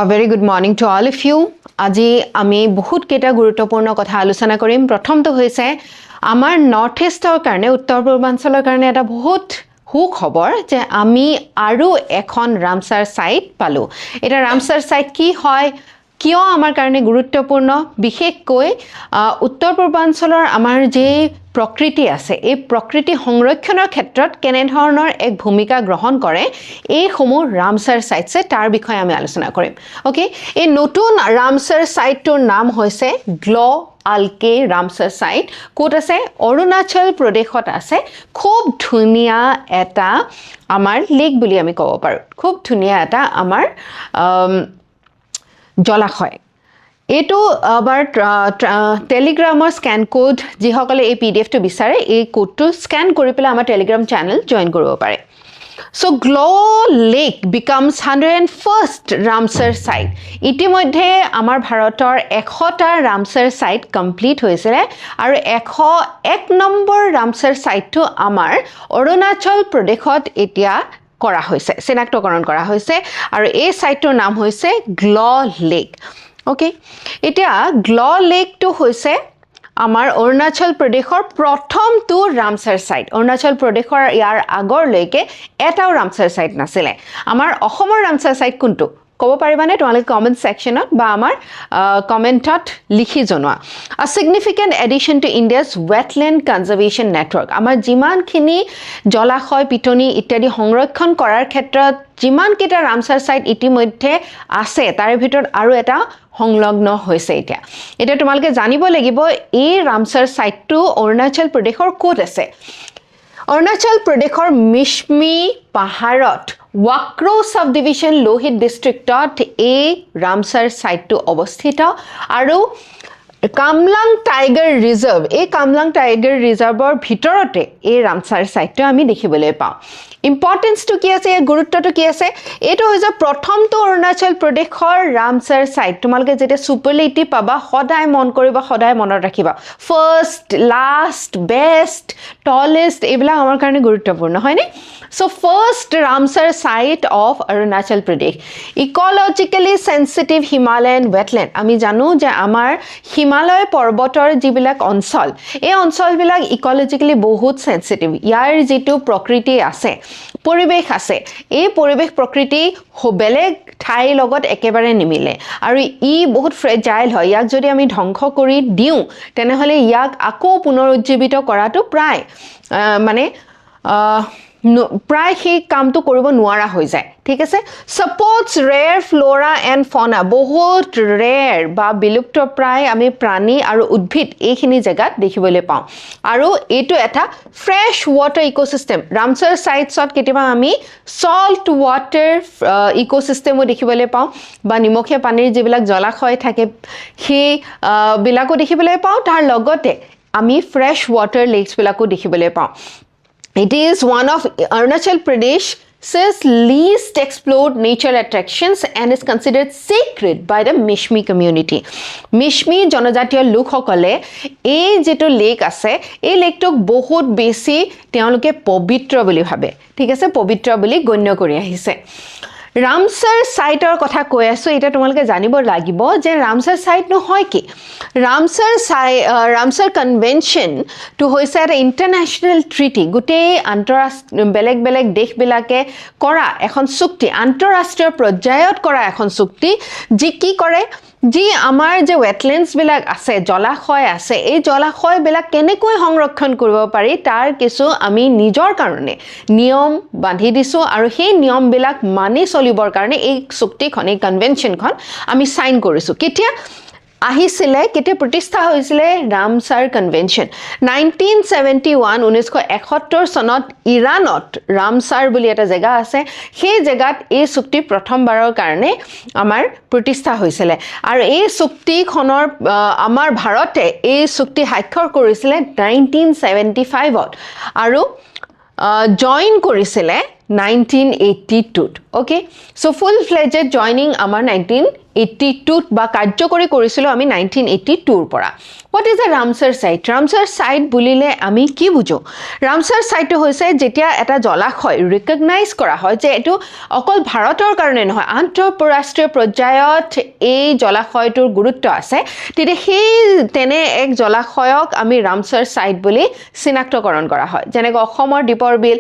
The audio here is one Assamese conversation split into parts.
A very good morning to all of you. আজি আমি বহুত কেটা গুৰুত্বপূৰ্ণ কথা আলোচনা কৰিম। প্ৰথমটো হৈছে আমাৰ নৰ্থ ইষ্টৰ কাৰণে উত্তৰ পূৰ্বাঞ্চলৰ কাৰণে এটা বহুত সুখবৰ যে আমি আৰু এখন ৰামসাৰ সাইট পালো। এটা ৰামসাৰ সাইট কি হয় কিয় আমাৰ কাৰণে গুৰুত্বপূৰ্ণ বিশেষকৈ উত্তৰ পূৰ্বাঞ্চলৰ আমাৰ যে প্ৰকৃতি আছে এই প্ৰকৃতি সংৰক্ষণৰ ক্ষেত্ৰত কেনে ধৰণৰ এক ভূমিকা গ্ৰহণ কৰে এই সমূহ ৰামসাৰ সাইটছে তাৰ বিষয়ে আমি আলোচনা কৰিম ওকে এই নতুন ৰামসাৰ সাইটৰ নাম হৈছে গ্ল'-আলকে ৰামসাৰ সাইট কোট আছে অৰুণাচল প্ৰদেশত আছে খুব ধুনীয়া এটা আমাৰ লেক বুলি আমি ক'ব পাৰো খুব ধুনীয়া এটা আমাৰ জলাশয় এটো আবাৰ টেলিগ্ৰামৰ স্ক্যান কোড যিসকলে এই পিডিএফ টো বিচাৰে এই কোডটো স্ক্যান কৰি পেলাই আমাৰ টেলিগ্ৰাম চ্যানেল জয়েন কৰিব পাৰে so glow' lake becomes 101st ৰামসাৰ site ইতিমধ্যে আমাৰ ভাৰতৰ 100টা ৰামসাৰ সাইট কমপ্লিট হৈছিলে আৰু 101 নম্বৰ ৰামসাৰ সাইটটো আমাৰ অৰুণাচল প্ৰদেশত এতিয়া কৰা হৈছে চিনাক্তকৰণ কৰা হৈছে আৰু এই সাইটৰ নাম হৈছে গ্ল' লেক ওকে এতিয়া গ্ল' লেকটো হৈছে আমাৰ অৰুণাচল প্ৰদেশৰ প্ৰথমটো ৰামসাৰ সাইট অৰুণাচল প্ৰদেশৰ ইয়াৰ আগৰলৈকে এটাও ৰামসাৰ সাইট নাছিলে আমাৰ অসমৰ ৰামসাৰ সাইট কোনটো ক'ব পাৰিবানে তোমালোকে কমেন্ট সেকশনত বা আমাৰ কমেন্টত লিখি জনোৱা a significant addition to India's wetland conservation network আমাৰ যিমানখিনি জলাশয় পিটনি ইত্যাদি সংৰক্ষণ কৰাৰ ক্ষেত্ৰত যিমান কেইটা ৰামসাৰ সাইট ইতিমধ্যে আছে তাৰে ভিতৰত আৰু এটা সংলগ্ন হৈছে এতিয়া তোমালোকে জানিব লাগিব এই ৰামসাৰ সাইটটো অৰুণাচল প্ৰদেশৰ ক'ত আছে অৰুণাচল প্ৰদেশৰ মিশমি পাহাৰত ৱাক্ৰো সাব ডিভিজন লোহিত ডিস্ট্ৰিক্টত এই ৰামসাৰ সাইটটো অৱস্থিত আৰু কামলাং টাইগাৰ ৰিজাৰ্ভ এই কামলাং টাইগাৰ ৰিজাৰ্ভৰ ভিতৰতে এই ৰামসাৰ সাইটটো আমি দেখিবলৈ পাওঁ ইম্পৰ্টেন্সটো কি আছে গুৰুত্বটো কি আছে এটো হৈছে প্ৰথমটো অৰুণাচল প্ৰদেশৰ ৰামসাৰ সাইট তোমালোকে যেতিয়া সুপাৰলেটিভ পাবা সদায় মন কৰিবা সদায় মনত ৰাখিবা ফাৰ্স্ট লাষ্ট বেষ্ট টলেষ্ট এইবিলাক আমাৰ কাৰণে গুৰুত্বপূৰ্ণ হয়নে so first Ramsar site of Arunachal Pradesh ecologically sensitive Himalayan wetland আমি জানো যে আমাৰ হিমালয় পৰ্বতৰ যিবিলাক অঞ্চল এই অঞ্চলবিলাক ইকোলজিক্যালি বহুত সেনসিটিভ ইয়াৰ যেটো প্ৰকৃতি আছে পৰিবেশ আছে এই পৰিবেশ প্ৰকৃতি বেলেগ ঠাইৰ লগত একেবাৰে নিমিলে আৰু ই বহুত ফ্ৰেজাইল হয় ইয়াক যদি আমি ধ্বংস কৰি দিও তেনেহলে ইয়াক আকৌ পুনৰুজ্জীৱিত কৰাটো প্ৰায় মানে প্ৰায় সেই কামটো কৰিব নোৱাৰা হৈ যায় ঠিক আছে সাপোৰ্টস ৰেয়াৰ ফ্লোৰা এণ্ড ফনা বহুত ৰেয়াৰ বা বিলুপ্ত প্ৰায় আমি প্ৰাণী আৰু উদ্ভিদ এইখিনি জায়গাত দেখিবলৈ পাওঁ আৰু এইটো এটা ফ্ৰেশ ওয়াটাৰ ইকোসিস্টেম ৰামসাৰ সাইটছত কেতিয়াবা আমি সল্ট ওয়াটাৰ ইকোসিস্টেমো দেখিবলৈ পাওঁ বা নিমখীয়া পানীৰ যিবিলাক জলাশয় থাকে সেই বিলাকো দেখিবলৈ পাওঁ তাৰ লগতে আমি ফ্ৰেশ ওয়াটাৰ লেকস বিলাকো দেখিবলৈ পাওঁ It is one of Arunachal Pradesh's least explored nature attractions and is considered sacred by the Mishmi community. Mishmi জনজাতীয় লোকসকলে এই যেটো লেক আছে এই লেকটোক বহুত বেছি তেওঁলোকে পবিত্ৰ বুলি ভাবে ঠিক আছে পবিত্ৰ বুলি গণ্য কৰি আহিছে ৰামসাৰ সাইটৰ কথা কৈ আছো এটা তোমালোকে জানিব লাগিব যে ৰামসাৰ সাইট নহয় কি ৰামসাৰ কনভেনশন টু হৈছে এটা ইন্টাৰনেশ্যনেল ট্ৰিটি গোটেই আন্তঃৰাষ্ট্ৰীয় বেলেগ দেশবিলাকে কৰা এখন চুক্তি আন্তঃৰাষ্ট্ৰীয় পৰ্যায়ত কৰা এখন চুক্তি যি কি কৰে যি আমাৰ যে ৱেটলেণ্ডছ বিলাক আছে জলাশয় আছে এই জলাশয় বিলাক কেনেকৈ সংৰক্ষণ কৰিব পাৰি তাৰ কিছু আমি নিজৰ কাৰণে নিয়ম বান্ধি দিছো আৰু সেই নিয়ম বিলাক মানি চলিবৰ কাৰণে এই চুক্তিখন এই কনভেনশনখন আমি সাইন কৰিছো কেতিয়া আহিছিলে কেতিয়া প্ৰতিষ্ঠা হৈছিলে ৰামসাৰ কনভেনশন 1971 চনত ইৰাণত ৰামসাৰ বুলি এটা জায়গা আছে সেই জায়গাত এই চুক্তি প্ৰথমবাৰৰ কাৰণে আমাৰ প্ৰতিষ্ঠা হৈছিলে আৰু এই চুক্তিখনৰ আমাৰ ভাৰতে এই চুক্তি স্বাক্ষৰ কৰিছিলে 1975ত আৰু জয়েন কৰিছিলে 1982 okay so full fledged joining আমাৰ 1982 বা কাৰ্যকৰী কৰিছিল আমি 1982 পৰা what is a ramsar site বুলিলে আমি কি বুজো ramsar site হৈছে যেতিয়া এটা জলাশয় ৰিকগনাইজ কৰা হয় যে এটো অকল ভাৰতৰ কাৰণে নহয় আন্তঃৰাষ্ট্ৰীয় পৰ্যায়ত এই জলাশয়টোৰ গুৰুত্ব আছে তেতিয়া তেনে এক জলাশয়ক আমি ramsar site বুলি চিনাক্তকৰণ কৰা হয় যেনেকৈ অসমৰ দীপৰ বিল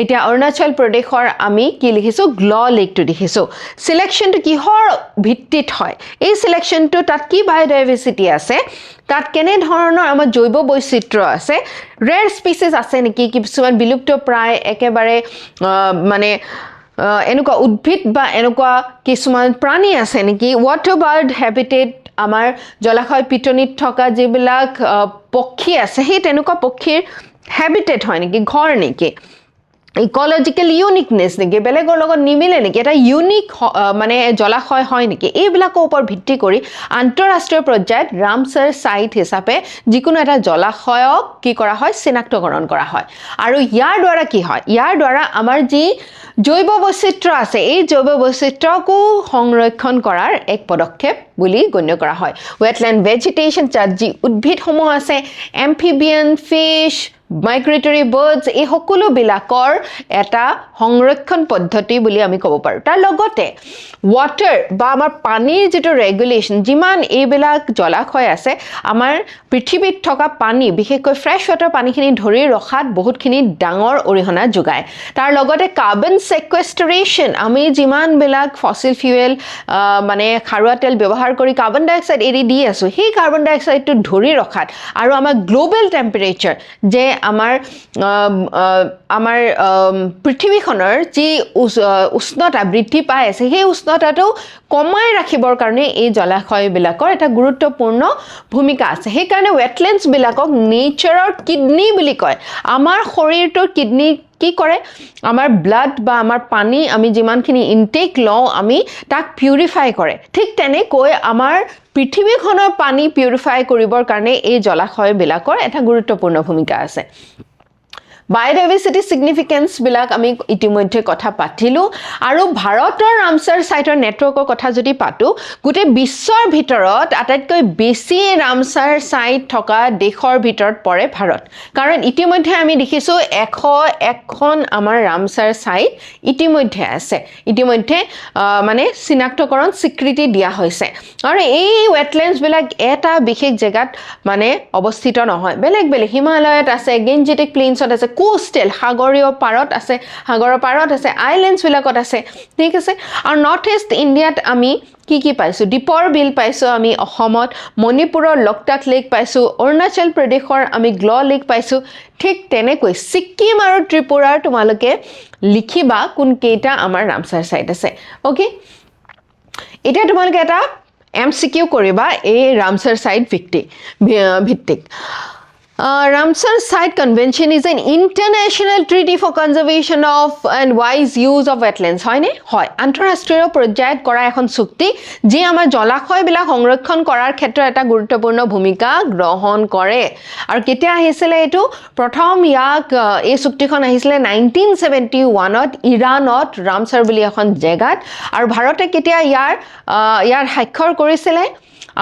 এতিয়া অৰুণাচল প্ৰদেশৰ আমি কি লিখিছো গ্ল লেকটো দেখিছো সিলেকশনটো কিহৰ ভিত্তিত হয় এই সিলেকশনটো তাত কি বায়োডাইভাৰ্সিটি আছে তাত কেনে ধৰণৰ আমাৰ জৈৱ বৈচিত্ৰ্য আছে ৰেয়াৰ স্পিচিছ আছে নেকি কিছুমান বিলুপ্ত প্ৰায় একেবাৰে মানে এনেকুৱা উদ্ভিদ বা এনেকুৱা কিছুমান প্ৰাণী আছে নেকি ৱাটাৰ বাৰ্ড হ্যাবিটেট আমাৰ জলাশয় পিটনিত থকা যিবিলাক পক্ষী আছে সেই তেনেকুৱা পক্ষীৰ হ্যাবিটেট হয় নেকি ঘৰ নেকি ইকোলজিক্যাল ইউনিকনেস নেকি বেলেগৰ লগত নিমিলে নেকি এটা ইউনিক মানে জলাশয় হয় নেকি এইবিলাকৰ ওপৰত ভিত্তি কৰি আন্তঃৰাষ্ট্ৰীয় পৰ্যায়ত ৰামছাৰ সাইট হিচাপে যিকোনো এটা জলাশয়ক কি কৰা হয় চিনাক্তকৰণ কৰা হয় আৰু ইয়াৰ দ্বাৰা কি হয় ইয়াৰ দ্বাৰা আমাৰ যি জৈৱ বৈচিত্ৰ্য আছে এই জৈৱ বৈচিত্ৰ্যকো সংৰক্ষণ কৰাৰ এক পদক্ষেপ বুলি গণ্য কৰা হয় ওয়েটল্যান্ড ভেজিটেশন যি উদ্ভিদসমূহ আছে এম্ফিবিয়ান ফিশ migratory birds এই সকলো বিলাকৰ এটা সংৰক্ষণ পদ্ধতি বুলি আমি ক'ব পাৰো তাৰ লগতে ওয়াটাৰ বা আমাৰ পানীৰ যেটো ৰেগুলেশন যিমান এইবিলাক জলাশয় আছে আমাৰ পৃথিৱীত থকা পানী বিশেষকৈ ফ্ৰেশ ওয়াটাৰ পানীখিনি ধৰি ৰখাত বহুতখিনি ডাঙৰ অৰিহণা যোগায় তাৰ লগতে কাৰ্বন সেকুৱেষ্ট্ৰেচন আমি যিমান বিলাক ফসিল ফুয়েল মানে খাৰুৱা তেল ব্যৱহাৰ কৰি কাৰ্বন ডাই অক্সাইড এৰি দি আছো সেই কাৰ্বন ডাই অক্সাইডটো ধৰি ৰখাত আৰু আমাৰ গ্লোবাল টেম্পাৰেচাৰ যে আমাৰ পৃথিৱীখনৰ যি উষ্ণতা বৃদ্ধি পাই আছে সেই উষ্ণতাটো কমাই ৰাখিবৰ কাৰণে এই জলাশয়বিলাকৰ এটা গুৰুত্বপূৰ্ণ ভূমিকা আছে সেই কাৰণে ওয়েটল্যান্ডছ বিলাকক নেচাৰৰ কিডনি বুলি কয় আমাৰ শৰীৰটোৰ কিডনি কি কৰে আমাৰ ব্লাড বা আমাৰ পানী আমি যিমানখিনি ইনটেক লওঁ আমি তাক পিউৰিফাই কৰে ঠিক তেনেকৈ আমাৰ পৃথিৱীখনৰ পানী পিউৰিফাই কৰিবৰ কাৰণে এই জলাশয়বিলাকৰ এটা গুৰুত্বপূৰ্ণ ভূমিকা আছে বায়োডাইভাৰ্সিটি সিগনিফিকেন্স বিলাক আমি ইতিমধ্যে কথা পাতিলো আৰু ভাৰতৰ ৰামছাৰ সাইটৰ নেটৱৰ্কৰ কথা যদি পাতো গোটে বিশ্বৰ ভিতৰত আটাইতকৈ বেছি ৰামছাৰ সাইট থকা দেশৰ ভিতৰত পৰে ভাৰত কাৰণ ইতিমধ্যে আমি দেখিছো 101খন আমাৰ ৰামছাৰ সাইট ইতিমধ্যে আছে ইতিমধ্যে মানে চিনাক্তকৰণ স্বীকৃতি দিয়া হৈছে আৰু এই ওয়েটল্যান্ডছ বিলাক এটা বিশেষ জায়গাত মানে অৱস্থিত নহয় বেলেগ বেলেগ হিমালয়ত আছে গেঞ্জেটিক প্লেইনছত আছে কোস্টেল সাগৰীয় পাৰত আছে আইল্যান্ডস বিলাকত আছে ঠিক আছে আৰু নৰ্থ ইষ্ট ইণ্ডিয়াত আমি কি পাইছো দীপৰ বিল পাইছো আমি অসমত মণিপুৰৰ লকটাক লেক পাইছো অৰুণাচল প্ৰদেশৰ আমি গ্ল লেক পাইছো ঠিক তেনেকৈ সিকিম আৰু ত্ৰিপুৰাৰ তোমালোকে লিখিবা কোন কেইটা আমাৰ ৰামছাৰ সাইট আছে ওকে এটা তোমালোকে এটা এমসিকিউ কৰিবা এই ৰামছাৰ সাইট ভিত্তিক Ramsar Site Convention is an international treaty for conservation of and wise use of wetlands হয় নে হয় আন্তঃৰাষ্ট্ৰীয় পৰ্যায়ত কৰা এখন চুক্তি যি আমাৰ জলাশয় বিলাক সংৰক্ষণ কৰাৰ ক্ষেত্ৰত এটা গুৰুত্বপূৰ্ণ ভূমিকা গ্ৰহণ কৰে আৰু কেতিয়া আহিছিল এটো প্ৰথম ইয়াক এই চুক্তিখন আহিছিল 1971ত ইৰাণত ৰামছাৰ বুলি এখন জায়গাত আৰু ভাৰতে কেতিয়া ইয়াৰ স্বাক্ষৰ কৰিছিল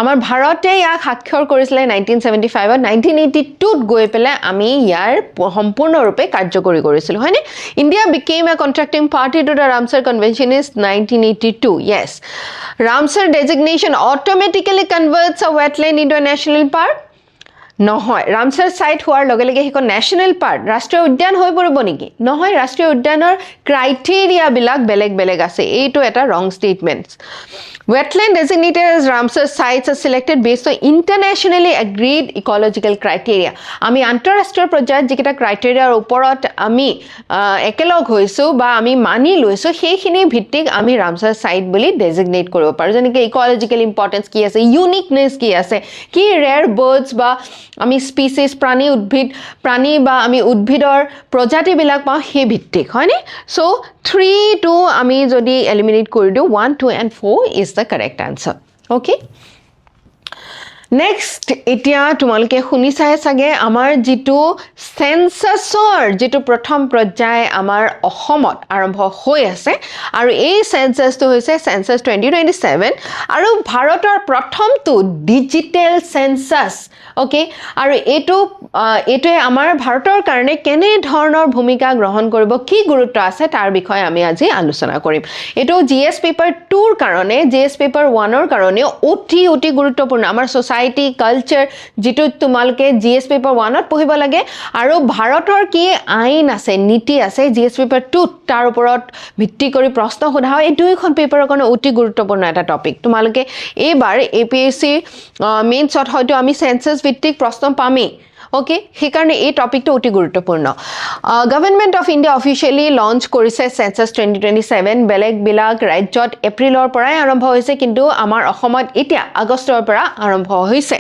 আমাৰ ভাৰতে ইয়াক স্বাক্ষৰ কৰিছিল 1975ত 1982ত গৈ পেলে আমি ইয়াৰ সম্পূৰ্ণৰূপে কাৰ্যকৰী কৰিছিল হয়নে India became a contracting party to the Ramsar Convention in 1982 yes Ramsar designation automatically converts a wetland into a national park নহয় ৰামছাৰ সাইট হোৱাৰ লগে লগে হেকো ন্যাশনাল পাৰ্ক ৰাষ্ট্ৰীয় উদ্যান হৈ পৰিব নেকি নহয় ৰাষ্ট্ৰীয় উদ্যানৰ ক্ৰাইটেৰিয়া বিলাক বেলেগ আছে এইটো এটা ৰং ষ্টেটমেন্টস wetland designated as Ramsar sites are selected based on internationally agreed ecological criteria আমি আন্তঃৰাষ্ট্ৰীয় পৰ্যায়ত যিকেইটা ক্ৰাইটেৰিয়াৰ ওপৰত আমি একেলগ হৈছো বা আমি মানি লৈছো সেইখিনি ভিত্তিক আমি ৰামছাৰ সাইট বুলি ডেজিগনেট কৰিব পাৰো যেনেকৈ ইকোলজিক্যাল ইম্পৰ্টেন্স কি আছে ইউনিকনেস কি আছে কি ৰেয়াৰ বাৰ্ডছ বা আমি স্পিচিছ প্ৰাণী বা আমি উদ্ভিদৰ প্ৰজাতি বিলাক পাওঁ সেই ভিত্তিক হয়নে সো 3 to আমি যদি এলিমিনেট কৰি দিও 1 2 and 4 is the correct answer okay next এতিয়া তোমালোকে শুনিছাই চাগে আমাৰ যিটো সেন্সাছৰ যিটো প্ৰথম পৰ্যায় আমাৰ অসমত আৰম্ভ হৈ আছে আৰু এই সেন্সাছটো হৈছে সেন্সাছ 2027 আৰু ভাৰতৰ প্ৰথমটো ডিজিটেল সেন্সাছ ওকে আৰু এইটোৱে আমাৰ ভাৰতৰ কাৰণে কেনে ধৰণৰ ভূমিকা গ্ৰহণ কৰিব কি গুৰুত্ব আছে তাৰ বিষয়ে আমি আজি আলোচনা কৰিম এইটো জিএছ পেপাৰ 2 ৰ কাৰণে জিএছ পেপাৰ 1 ৰ কাৰণে অতি গুৰুত্বপূৰ্ণ আমাৰ সোসাইটি কালচাৰ যেটো তোমালকে জিএস পেপাৰ 1 ত পঢ়িব লাগে আৰু ভাৰতৰ কি আইন আছে নীতি আছে জিএস পেপাৰ 2 তাৰ ওপৰত ভিত্তি কৰি প্ৰশ্ন সোধা হয় এই দুইখন পেপাৰৰ কাৰণে অতি গুৰুত্বপূৰ্ণ এটা টপিক তোমালকে এইবাৰ এপিএসসি মেইনছত হয়তো আমি সেন্সাস ভিত্তিক প্ৰশ্ন পামেই ওকে সেইকাৰণে এই টপিকটো অতি গুৰুত্বপূৰ্ণ government of India officially launch কৰিছে সেন্সাস 2027 বেলেগ ৰাজ্যত এপ্ৰিলৰ পৰাই আৰম্ভ হৈছে কিন্তু আমাৰ অসমত এতিয়া আগষ্টৰ পৰা আৰম্ভ হৈছে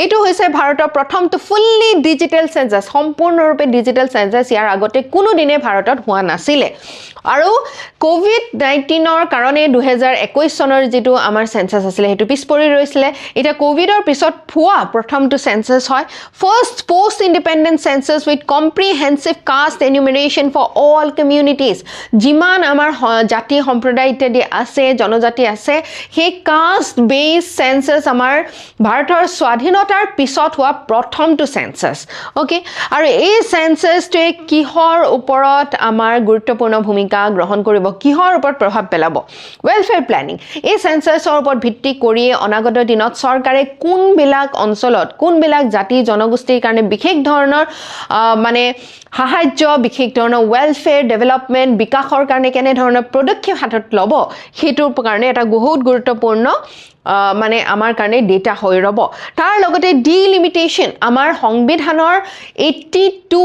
এইটো হৈছে ভাৰতৰ প্ৰথমটো ফুল্লি ডিজিটেল সেন্সাস সম্পূৰ্ণৰূপে ডিজিটেল সেন্সাস ইয়াৰ আগতে কোনো দিনে ভাৰতত হোৱা নাছিলে আৰু কোভিড-19 ৰ কাৰণে 2021 চনৰ যেটো আমাৰ সেন্সাস আছিল হেতু পিছপৰি ৰৈছিলে এটা কোভিডৰ পিছত ফুৱা প্ৰথমটো সেন্সাস হয় first post independent census with comprehensive caste enumeration for all communities jiman amar jati সম্প্ৰদায় ইত্যাদি আছে জনজাতি আছে হে caste based census amar bharator স্বাধীনতাৰ পিছত হোৱা প্ৰথমটো census ওকে আৰু এই census টোৱে কিহৰ ওপৰত আমাৰ গুৰুত্বপূৰ্ণ ভূমিকা গ্ৰহণ কৰিব কিহৰ ওপৰত প্ৰভাৱ পেলাব ওয়েলফেয়াৰ প্ল্যানিং এই censusৰ ওপৰত ভিত্তি কৰি অনাগত দিনত চৰকাৰে কোনবিলাক অঞ্চলত কোনবিলাক জাতি জনগোষ্ঠীৰ কাৰণে বিশেষ ধৰণৰ মানে সাহায্য বিশেষ ধৰণৰ ওয়েলফেয়াৰ ডেভেলপমেন্ট বিকাশৰ কাৰণে কেনে ধৰণৰ পদক্ষেপ হাতত ল'ব হেতুৰ কাৰণে এটা বহুত গুৰুত্বপূৰ্ণ মানে আমাৰ কাৰণে ডেটা হৈ ৰব তাৰ লগতে ডিলিমিটেশন আমাৰ সংবিধানৰ 82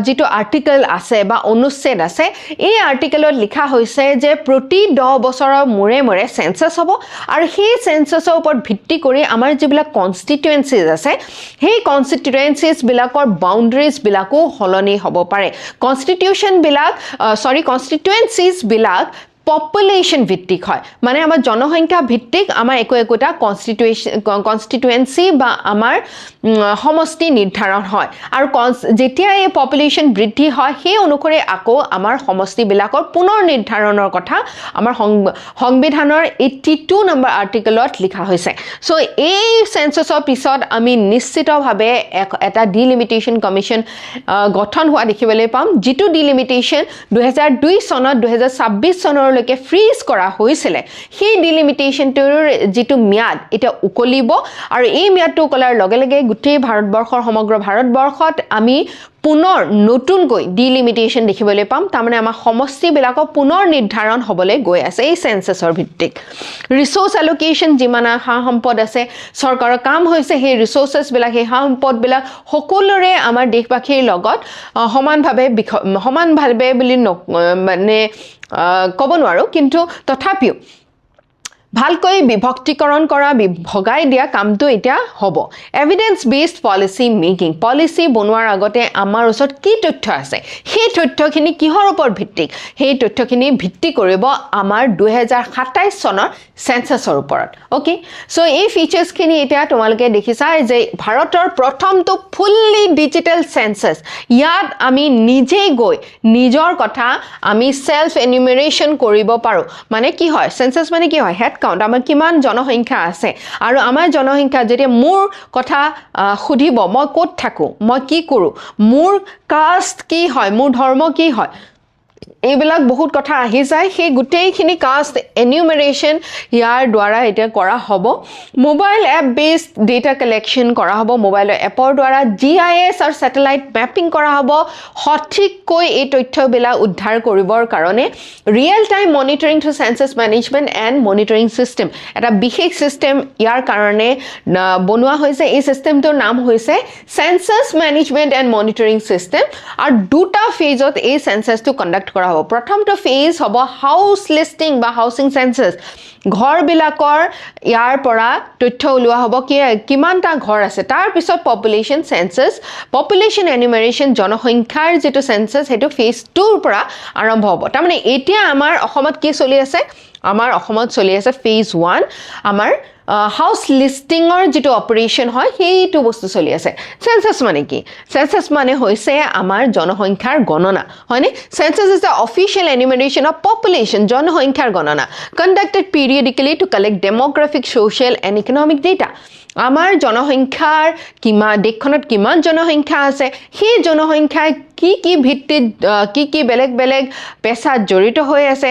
যেটো আৰ্টিকেল আছে বা অনুচ্ছেদ আছে এই আৰ্টিকেলত লিখা হৈছে যে প্ৰতি 10 বছৰৰ মূৰে সেন্সাস হ'ব আৰু সেই সেন্সাসৰ ওপৰত ভিত্তি কৰি আমাৰ যিবিলাক কনস্টিটুৱেন্সিজ আছে সেই কনস্টিটুৱেন্সিজ বিলাকৰ বাউণ্ডাৰিজ বিলাকো হলনি হ'ব পাৰে কনস্টিটুৱেন্সিজ বিলাক population ভিত্তিক হয় মানে আমাৰ জনসংখ্যা ভিত্তিক আমাৰ একোটা কনস্টিটুৱেন্সি বা আমাৰ সমষ্টি নিৰ্ধাৰণ হয় আৰু যেতিয়া এই পপুলেশন বৃদ্ধি হয় সেই অনুসৰি আকৌ আমাৰ সমষ্টি বিলাকৰ পুনৰ নিৰ্ধাৰণৰ কথা আমাৰ সংবিধানৰ 82 নম্বৰ আৰ্টিকেলত লিখা হৈছে সো এই সেন্সাসৰ পিছত আমি নিশ্চিতভাৱে এটা ডিলিমিটেশন কমিশন গঠন হোৱা দেখিবলৈ পাম যেটো ডিলিমিটেশন 2002 চনত 2026 চনৰ লৈকে ফ্ৰিজ কৰা হৈছিল সেই ডিলিমিটেশনটোৰ যেটো মিয়াদ এটা উকলিব আৰু এই মিয়াদটো উকলাৰ লগে লগে গোটেই ভাৰতবৰ্ষৰ সমগ্ৰ ভাৰতবৰ্ষত আমি পুনৰ নতুনকৈ ডিলিমিটেশন দেখিবলৈ পাম তাৰমানে আমাৰ সমষ্টি বিলাকক পুনৰ নিৰ্ধাৰণ হ'বলৈ গৈ আছে এই সেন্সাসৰ ভিত্তিক ৰিসোৰ্স এলোকেশন যিমান সম্পদ আছে চৰকাৰৰ কাম হৈছে সেই ৰিসোৰ্সেস বিলাক সেই সম্পদ বিলাক সকলোৰে আমাৰ দেশবাসীৰ লগত সমানভাৱে বুলি মানে ক'ব নোৱাৰো কিন্তু তথাপিও ভালকৈ বিভক্তিকৰণ কৰা ভগাই দিয়া কামটো এতিয়া হ'ব evidence based policy making policy বনোৱাৰ আগতে আমাৰ ওচৰত কি তথ্য আছে সেই তথ্যখিনি কিহৰ ওপৰত ভিত্তিক সেই তথ্যখিনি ভিত্তি কৰিব আমাৰ 2027 চনৰ সেন্সাসৰ ওপৰত ওকে সো এই ফিচাৰ্স খিনি এতিয়া তোমালোকে দেখিছা যে ভাৰতৰ প্ৰথমটো ফুল্লি ডিজিটেল সেন্সাস ইয়াত আমি নিজে গৈ নিজৰ কথা আমি সেলফ এনিউমেৰেশন কৰিব পাৰো মানে কি হয় সেন্সাস মানে কি হয় হেড কাউন্ট আমাৰ কিমান জনসংখ্যা আছে আৰু আমাৰ জনসংখ্যা যেতিয়া মোৰ কথা খুদিব মই ক'ত থাকো মই কি কৰো মোৰ কাষ্ট কি হয় মোৰ ধৰ্ম কি হয় এইবিলাক বহুত কথা আহি যায় সেই গুটেইখিনি কাষ্ট এনিউমেৰেশন ইয়াৰ দ্বাৰা এটা কৰা হ'ব mobile app based data collection কৰা হ'ব মোবাইল এপৰ দ্বাৰা জিআইএস আৰু স্যাটেলাইট ম্যাপিং কৰা হ'ব সঠিককৈ এই তথ্যবিলাক উদ্ধাৰ কৰিবৰ কাৰণে real time monitoring through census management and monitoring system এটা বিশেষ সিস্টেম ইয়াৰ কাৰণে বনোৱা হৈছে এই সিস্টেমটোৰ নাম হৈছে census management and monitoring system আৰু দুটা ফেজত এই সেন্সাসটো কণ্ডাক্ট কৰা হ'ব প্ৰথমটো ফেজ হ'ব হাউস লিস্টিং বা হাউসিং সেন্সাস ঘৰ বিলাকৰ ইয়াৰ পৰা তথ্য উলোৱা হ'ব কিমানটা ঘৰ আছে তাৰ পিছত পপুলেশন সেন্সাস পপুলেশন এনিউমেৰেশন জনসংখ্যাৰ যেটো সেন্সাস হেতু ফেজ 2 ৰ পৰা আৰম্ভ হ'ব তাৰমানে এতিয়া আমাৰ অসমত কি চলি আছে আমাৰ অসমত চলি আছে ফেজ 1 আমাৰ হাউস লিষ্টিঙৰ যেটো অপাৰেশন হয় সেইটো বস্তু চলি আছে সেন্সাস মানে কি সেন্সাস মানে হৈছে আমাৰ জনসংখ্যাৰ গণনা হয়নে census is the official enumeration of population জনসংখ্যাৰ গণনা conducted periodically to collect demographic social and economic data আমাৰ জনসংখ্যাৰ দেশখনত কিমান জনসংখ্যা আছে সেই জনসংখ্যাই কি ভিত্তিত কি বেলেগ পেছাত জড়িত হৈ আছে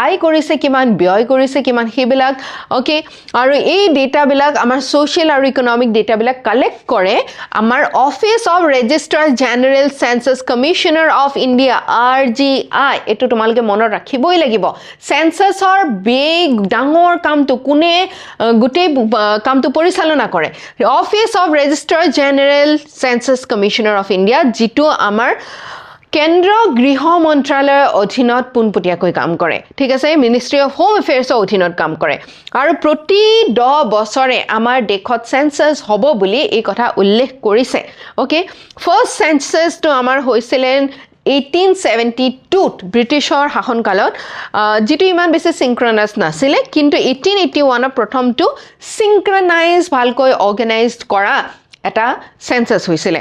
আয় কৰিছে কিমান ব্যয় কৰিছে কিমান হেবিলাক ওকে আৰু এই ডেটাবিলাক আমাৰ সোশ্যাল আৰু ইকোনমিক ডেটাবিলাক কালেক্ট কৰে আমাৰ office of registrar general census commissioner of India RGI এটো তোমালকে মনত ৰাখিবই লাগিব সেন্সাসৰ বেগ ডাঙৰ কামটো কোনে গুটেই কামটো পৰিচালনা কৰে office of registrar general census commissioner of India যেটো আমাৰ কেন্দ্ৰ গৃহ মন্ত্ৰালয়ৰ অধীনত পুনপটীয়াকৈ কাম কৰে ঠিক আছে মিনিষ্ট্ৰি অফ হোম এফেয়াৰ্ছৰ অধীনত কাম কৰে আৰু প্ৰতি 10 বছৰে আমাৰ দেশত সেন্সাস হ'ব বুলি এই কথা উল্লেখ কৰিছে ওকে ফাৰ্স্ট সেন্সাসটো আমাৰ হৈছিল 1872 ব্ৰিটিছৰ শাসনকালত যেটো ইমান বেছি সিনক্ৰনাইজ নাছিলে কিন্তু 1881 প্ৰথমটো সিনক্ৰনাইজ ভালকৈ অৰ্গানাইজড কৰা এটা সেন্সাস হৈছিল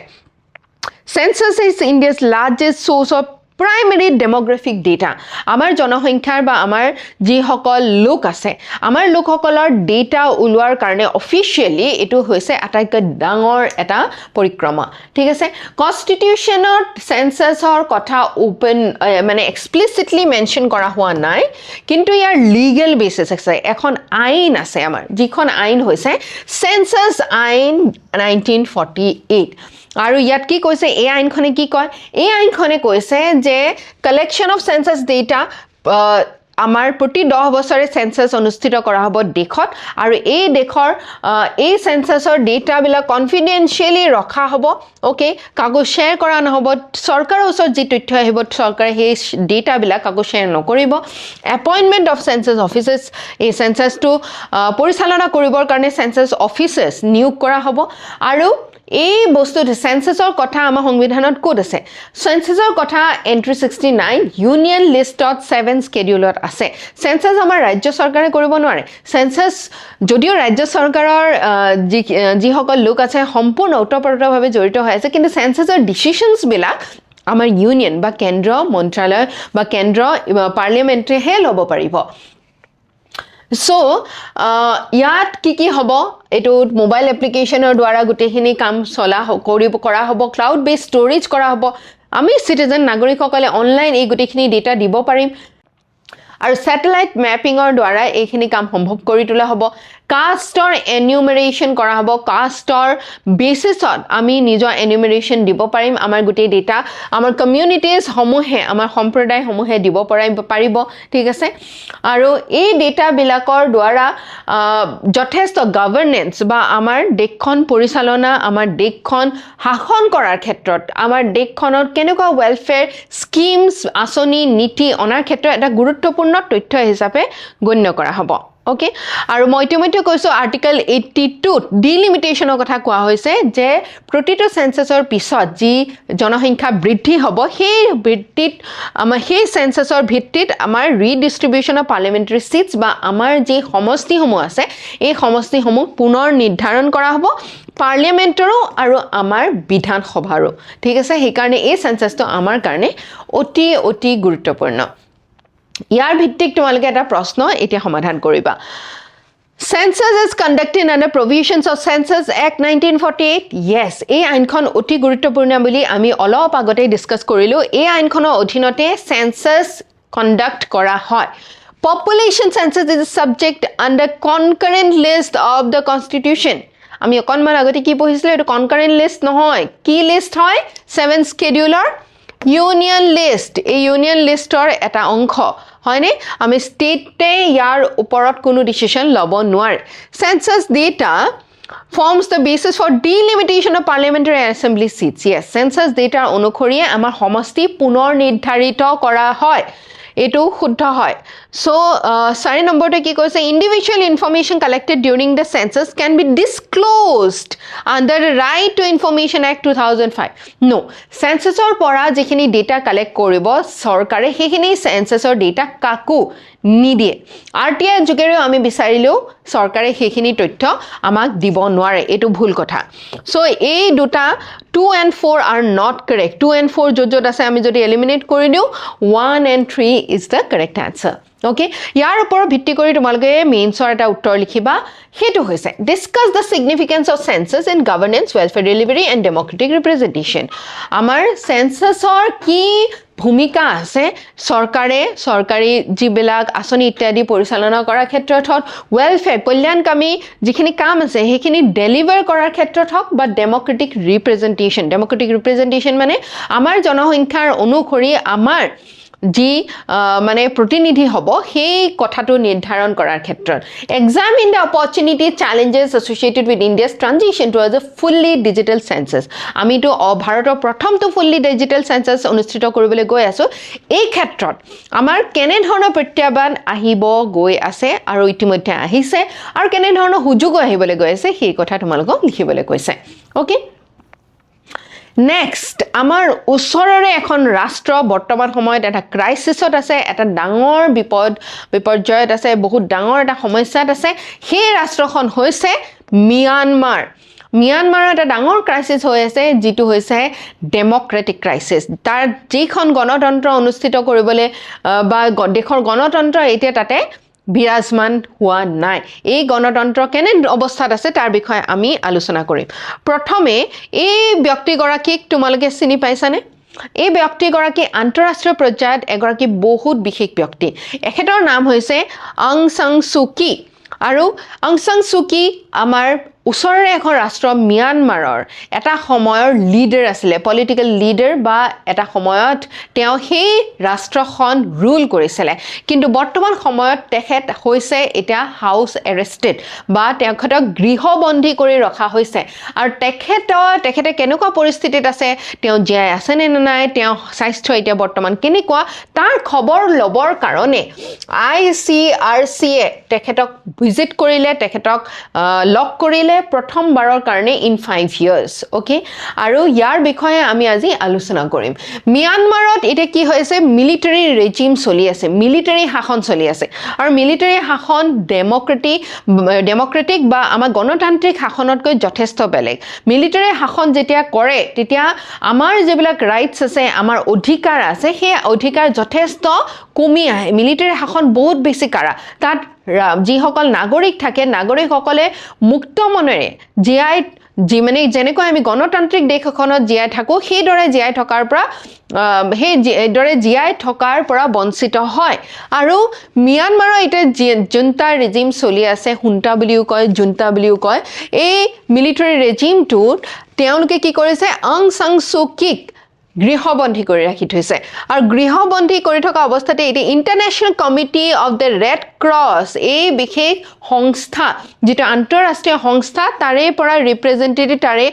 Census is India's largest source of primary demographic data. আমাৰ জনসংখ্যাৰ বা আমাৰ যি সকল লোক আছে আমাৰ লোকসকলৰ ডেটা উলোৱাৰ কাৰণে অফিশিয়ালি এটো হৈছে আটাইতকৈ ডাঙৰ এটা পৰিক্ৰমা ঠিক আছে কনস্টিটিউশনত সেন্সাসৰ কথা ওপেন মানে এক্সপ্লিসিটলি মেনশন কৰা হোৱা নাই কিন্তু ইয়াৰ লিগ্যাল বেসিস আছে এখন আইন আছে আমাৰ যিখন আইন হৈছে সেন্সাস আইন 1948 আৰু ইয়াত কি কৈছে এই আইনখনে কি কয় এই আইনখনে কৈছে যে কালেকশন অফ সেন্সাস ডেটা আমাৰ প্ৰতি 10 বছৰে সেন্সাস অনুষ্ঠিত কৰা হ'ব দেখত আৰু এই দেখৰ এই সেন্সাসৰ ডেটা বিলাক কনফিডেন্সিয়ালি ৰখা হ'ব ওকে কাগজ শেয়াৰ কৰা নহব সৰকাৰৰ ওচৰত যি তথ্য আহিব সৰকাৰে সেই ডেটা বিলাক কাগজ শেয়াৰ নকৰিব এপইন্টমেন্ট অফ সেন্সাস অফিচাৰ্স এই সেন্সাসটো পৰিচালনা কৰিবৰ কাৰণে সেন্সাস অফিচাৰ্স নিয়োগ কৰা হ'ব আৰু এই বস্তুটো সেন্সাসৰ কথা আমাৰ সংবিধানত কোড আছে সেন্সাসৰ কথা এন্ট্ৰি 69 ইউনিয়ন লিষ্টত 7 স্কেডিউলত আছে সেন্সাস আমাৰ ৰাজ্য চৰকাৰে কৰিব নোৱাৰে সেন্সাস যদিও ৰাজ্য চৰকাৰৰ যি সকল লোক আছে সম্পূৰ্ণ ওতঃপ্ৰোতভাৱে জড়িত হৈ আছে কিন্তু সেন্সাসৰ ডিসিশনস বিলাক আমাৰ ইউনিয়ন বা কেন্দ্ৰ মন্ত্ৰালয় বা কেন্দ্ৰ পাৰ্লিয়ামেন্টে হে ল'ব পাৰিব So, ইয়াত কি হ'ব এটো মোবাইল এপ্লিকেশনৰ দ্বাৰা গুটেখিনি কাম কৰা হ'ব ক্লাউড বেস ষ্টৰেজ কৰা হ'ব আমি সিটিজেন নাগৰিকসকলে অনলাইন এই গুটেখিনি ডেটা দিব পাৰিম আৰু স্যাটেলাইট ম্যাপিংৰ দ্বাৰা এইখিনি কাম সম্ভৱ কৰি তোলা হ'ব কাষ্টৰ এনুমেৰেশন কৰা হ'ব কাষ্টৰ বেসিছত আমি নিজৰ এনুমেৰেশন দিব পাৰিম আমাৰ গুটে ডেটা আমাৰ কমিউনিটিজ সমূহে আমাৰ সম্প্ৰদায় সমূহে দিব পাৰিব ঠিক আছে আৰু এই ডেটা বিলাকৰ দ্বাৰা যথেষ্ট গভৰ্নেন্স বা আমাৰ দেশখন পৰিচালনা আমাৰ দেশখন শাসন কৰাৰ ক্ষেত্ৰত আমাৰ দেশখনত কেনেকুৱা ওয়েলফেয়াৰ স্কিমছ আঁচনি নীতি অনাৰ ক্ষেত্ৰত এটা গুৰুত্বপূৰ্ণ তথ্য হিচাপে গণ্য কৰা হ'ব ওকে আৰু মই ইতিমধ্যে কৈছো আৰ্টিকল 82 ডিলিমিটেশনৰ কথা কোৱা হৈছে যে প্ৰতিটো সেন্সাসৰ পিছত যি জনসংখ্যা বৃদ্ধি হ'ব সেই বৃদ্ধিত আমাৰ সেই সেন্সাসৰ ভিত্তিত আমাৰ ৰিডিস্ট্ৰিবিউশন অফ পাৰ্লিয়ামেন্টাৰী সিটস বা আমাৰ যি সমষ্টিসমূহ আছে এই সমষ্টিসমূহ পুনৰ নিৰ্ধাৰণ কৰা হ'ব পাৰ্লিয়ামেন্টৰো আৰু আমাৰ বিধান সভাৰো ঠিক আছে সেই কাৰণে এই সেন্সাসটো আমাৰ কাৰণে অতি গুৰুত্বপূৰ্ণ ইয়াৰ ভিত্তিক তোমালকে এটা প্ৰশ্ন এতিয়া সমাধান কৰিবা Census is conducted under provisions of Census Act 1948 yes এই আইনখন অতি গুৰুত্বপূৰ্ণ বুলি আমি অলপ আগতে ডিসকাস কৰিলো এই আইনখনৰ অধীনতে সেন্সাস কন্ডাক্ট কৰা হয় population census is subject under concurrent list of the constitution আমি অকনমান আগতে কি পঢ়িছিলো এটা concurrent list নহয় কি লিষ্ট হয় 7 scheduler ইউনিয়ন লিষ্ট এই ইউনিয়ন লিষ্টৰ এটা অংশ হয়নে আমি ষ্টেটে ইয়াৰ ওপৰত কোনো ডিসিশন ল'ব নোৱাৰে census data forms the basis for delimitation of parliamentary assembly seats yes census data অনুসৰি আমাৰ সমষ্টি পুনৰ নিৰ্ধাৰিত কৰা হয় এটো শুদ্ধ হয় so 4 নম্বৰতে কি কৈছে individual information collected during the census can be disclosed under the right to information act 2005 no censusৰ পৰা যিখিনি ডেটা কালেক্ট কৰিব চৰকাৰে সেইখিনি censusৰ ডেটা কাকো নিদিয়ে RTI যোগেৰেও আমি বিচাৰিলেও চৰকাৰে সেইখিনি তথ্য আমাক দিব নোৱাৰে এটো ভুল কথা সো এই দুটা 2 and 4 are not correct 2 and 4 যত আছে আমি যদি এলিমিনেট কৰি দিও 1 and 3 is the correct answer okay ইয়াৰ ওপৰত ভিত্তি কৰি তোমালোকে মেইনছৰ এটা উত্তৰ লিখিবা হেতু হৈছে discuss the significance of census in governance welfare delivery and democratic representation আমাৰ সেন্সাসৰ কি ভূমিকা আছে সৰকাৰি জিবিলাক আঁচনি ইত্যাদি পৰিচালনা কৰাৰ ক্ষেত্ৰত ওয়েলফেয়াৰ কল্যাণকামী যিখিনি কাম আছে সেইখিনি ডেলিভাৰ কৰাৰ ক্ষেত্ৰত হক বা ডেমোক্ৰেটিক ৰিপ্ৰেজেন্টেশন মানে আমাৰ জনসংখ্যাৰ অনুসৰি আমাৰ যি মানে প্ৰতিনিধি হ'ব সেই কথাটো নিৰ্ধাৰণ কৰাৰ ক্ষেত্ৰত examine the opportunity challenges associated with India's transition towards a fully digital census আমিতো ভাৰতৰ প্ৰথমটো fully digital census অনুষ্ঠিত কৰিবলৈ গৈ আছো এই ক্ষেত্ৰত আমাৰ কেনে ধৰণৰ প্ৰত্যাহ্বান আহিব গৈ আছে আৰু ইতিমধ্যে আহিছে আৰু কেনে ধৰণৰ সুযোগ আহিবলৈ গৈ আছে সেই কথা তোমালোকক লিখিবলৈ কৈছে ওকে Next, আমাৰ ওচৰৰে এখন ৰাষ্ট্ৰ বৰ্তমান সময়ত এটা ক্ৰাইসিছত আছে এটা ডাঙৰ বিপৰ্যয়ত আছে বহুত ডাঙৰ এটা সমস্যাত আছে সেই ৰাষ্ট্ৰখন হৈছে মিয়ানমাৰৰ এটা ডাঙৰ ক্ৰাইসিস হৈ আছে যেটো হৈছে ডেমোক্ৰেটিক ক্ৰাইসিস তাৰ যিখন গণতন্ত্ৰ অনুষ্ঠিত কৰিবলৈ বা দেশৰ গণতন্ত্ৰ এতিয়া তাতে বিৰাজমান হোৱা নাই এই গণতন্ত্ৰ কেনে অৱস্থাত আছে তাৰ বিষয়ে আমি আলোচনা কৰিম প্ৰথমে এই ব্যক্তিগৰাকীক তোমালোকে চিনি পাইছানে এই ব্যক্তিগৰাকী আন্তঃৰাষ্ট্ৰীয় পৰ্যায়ত এগৰাকী বহুত বিশেষ ব্যক্তি এখেতৰ নাম হৈছে অং সাং সু কি আৰু অং সাং সু কি আমাৰ ওচৰৰে এখন ৰাষ্ট্ৰ মিয়ানমাৰৰ এটা সময়ৰ লিডাৰ আছিলে পলিটিক্যাল লিডাৰ বা এটা সময়ত তেওঁ সেই ৰাষ্ট্ৰখন ৰুল কৰিছিলে কিন্তু বৰ্তমান সময়ত তেখেত হৈছে এটা হাউস এৰেষ্টেড বা তেখেতক গৃহবন্দী কৰি ৰখা হৈছে আৰু তেখেতে কেনেকুৱা পৰিস্থিতিত আছে তেওঁ জীয়াই আছে নে নাই তেওঁ স্বাস্থ্য এতিয়া বৰ্তমান কেনেকুৱা তাৰ খবৰ লবৰ কাৰণে ICRC তেখেতক ভিজিট কৰিলে তেখেতক লক কৰিলে প্ৰথমবাৰৰ কাৰণে ইন 5 years ওকে আৰু ইয়াৰ বিষয়ে আমি আজি আলোচনা কৰিম মিয়ানমাৰত এটা কি হৈছে মিলিটাৰী ৰেজিম চলি আছে মিলিটাৰী শাসন চলি আছে আৰু মিলিটাৰী শাসন ডেমোক্ৰেটিক বা আমাৰ গণতান্ত্ৰিক শাসনতকৈ যথেষ্ট বেলেগ মিলিটাৰী শাসন যেতিয়া কৰে তেতিয়া আমাৰ যেবিলাক ৰাইটস আছে আমাৰ অধিকাৰ আছে সেই অধিকাৰ যথেষ্ট কমি আহে মিলিটাৰী শাসন বহুত বেছি কাৰা তাত যিসকল নাগৰিক থাকে নাগৰিকসকলে মুক্ত মনেৰে মানে যেনেকৈ আমি গণতান্ত্ৰিক দেশ এখনত জীয়াই থাকো সেইদৰে জীয়াই থকাৰ পৰা বঞ্চিত হয় আৰু মিয়ানমাৰৰ এটা জুন্তা ৰেজিম চলি আছে হুন্টা বুলিও কয় এই মিলিটাৰী ৰেজিমটোত তেওঁলোকে কি কৰিছে অং সাং সু কিক গৃহবন্দী কৰি ৰাখি থৈছে আৰু গৃহবন্দী কৰি থকা অৱস্থাতে এটি international committee of the red cross এই বিশেষ সংস্থা যেটো আন্তঃৰাষ্ট্ৰীয় সংস্থা তাৰে পৰা ৰিপ্ৰেজেন্টেটিভ তাৰে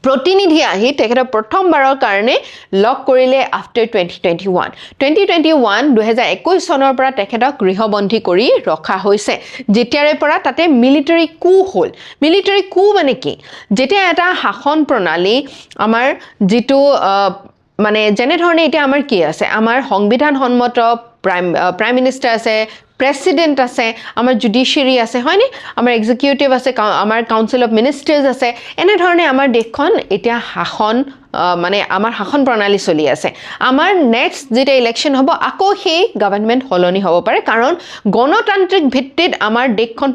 প্ৰতিনিধি আহি তেখেতৰ প্ৰথমবাৰৰ কাৰণে লক কৰিলে আফটাৰ 2021 চনৰ পৰা তেখেতক গৃহবন্দী কৰি ৰখা হৈছে যেতিয়াৰে পৰা তাতে মিলিটাৰী কু হ'ল মিলিটাৰী কু মানে কি যেতিয়া এটা শাসন প্ৰণালী আমাৰ যেটো মানে যেনে ধৰণে এতিয়া আমাৰ কি আছে আমাৰ সংবিধান সন্মত প্ৰাইম মিনিষ্টাৰ আছে প্ৰেসিডেন্ট আছে আমাৰ জুডিশিয়াৰি আছে হয়নে আমাৰ এক্সিকিউটিভ আছে আমাৰ কাউন্সিল অফ মিনিষ্টাৰ্স আছে এনে ধৰণে আমাৰ দেশখন এতিয়া শাসন মানে আমাৰ শাসন প্ৰণালী চলি আছে আমাৰ নেক্সট যেটা ইলেকশন হ'ব আকৌ সেই গভৰ্ণমেন্ট হলনি হ'ব পাৰে কাৰণ গণতান্ত্ৰিক ভিত্তিত আমাৰ দেশখন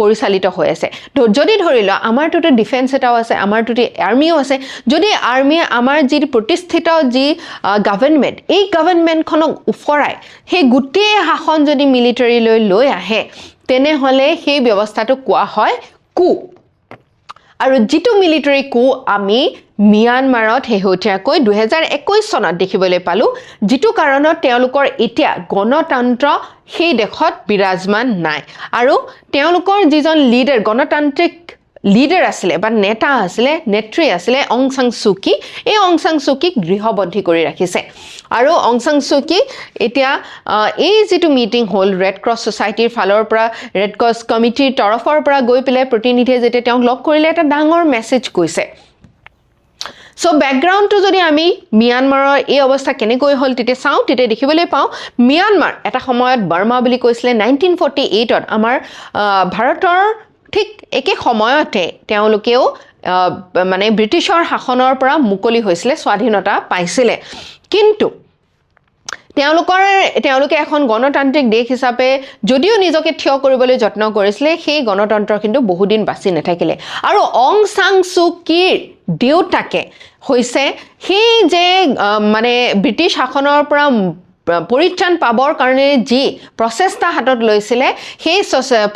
পৰিচালিত হৈ আছে যদি ধৰিলো আমাৰটোতে ডিফেন্স এটাও আছে আমাৰটোতে আৰ্মিও আছে যদি আৰ্মিয়ে আমাৰ যি প্ৰতিষ্ঠিত যি গভৰ্ণমেন্ট এই গভৰ্ণমেন্টখনক উফৰাই সেই গুটেই শাসন যদি মিলিটাৰী লৈ আহে তেনেহলে সেই ব্যৱস্থাটো কোৱা হয় কু আৰু যেটো মিলিটাৰী কু আমি মিয়ানমাৰত হেহতিয়াকৈ 2021 চনত দেখিবলৈ পালো যেটো কাৰণত তেওঁলোকৰ এতিয়া গণতন্ত্ৰ সেই দেশত বিৰাজমান নাই আৰু তেওঁলোকৰ যিজন লিডাৰ গণতান্ত্ৰিক লিডাৰ আছিলে বা নেতা আছিলে নেত্ৰী আছিলে অং সাং সু কি এই অং সাং সু কি গৃহবন্দী কৰি ৰাখিছে আৰু অং সাং সু কি এতিয়া এই যেটো মিটিং হল ৰেড ক্ৰছ সোসাইটিৰ ফালৰ পৰা ৰেড ক্ৰছ কমিটিৰ তৰফৰ পৰা গৈ পেলাই প্ৰতিনিধিয়ে যেতিয়া তেওঁক লক কৰিলে এটা ডাঙৰ মেছেজ কৈছে সো ব্যাকগ্ৰাউণ্ডটো যদি আমি মিয়ানমাৰৰ এই অৱস্থা কেনেকৈ হ'ল তেতিয়া চাওঁ, তেতিয়া দেখিবলৈ পাওঁ মিয়ানমাৰ এটা সময়ত বাৰ্মা বুলি কৈছিলে 1948ত আমাৰ ভাৰতৰ ঠিক একে সময়তে তেওঁলোকেও মানে ব্ৰিটিছৰ শাসনৰ পৰা মুকলি হৈছিলে, স্বাধীনতা পাইছিলে। কিন্তু তেওঁলোকে এখন গণতান্ত্ৰিক দেশ হিচাপে যদিও নিজকে থিয় কৰিবলৈ যত্ন কৰিছিলে, সেই গণতন্ত্ৰ কিন্তু বহুদিন বাচি নাথাকিলে। আৰু অং সাং সু কিৰ দেউতাকে হৈছে সেই যে মানে ব্ৰিটিছ শাসনৰ পৰা পৰিত্ৰাণ পাবৰ কাৰণে যি প্ৰচেষ্টা হাতত লৈছিলে, সেই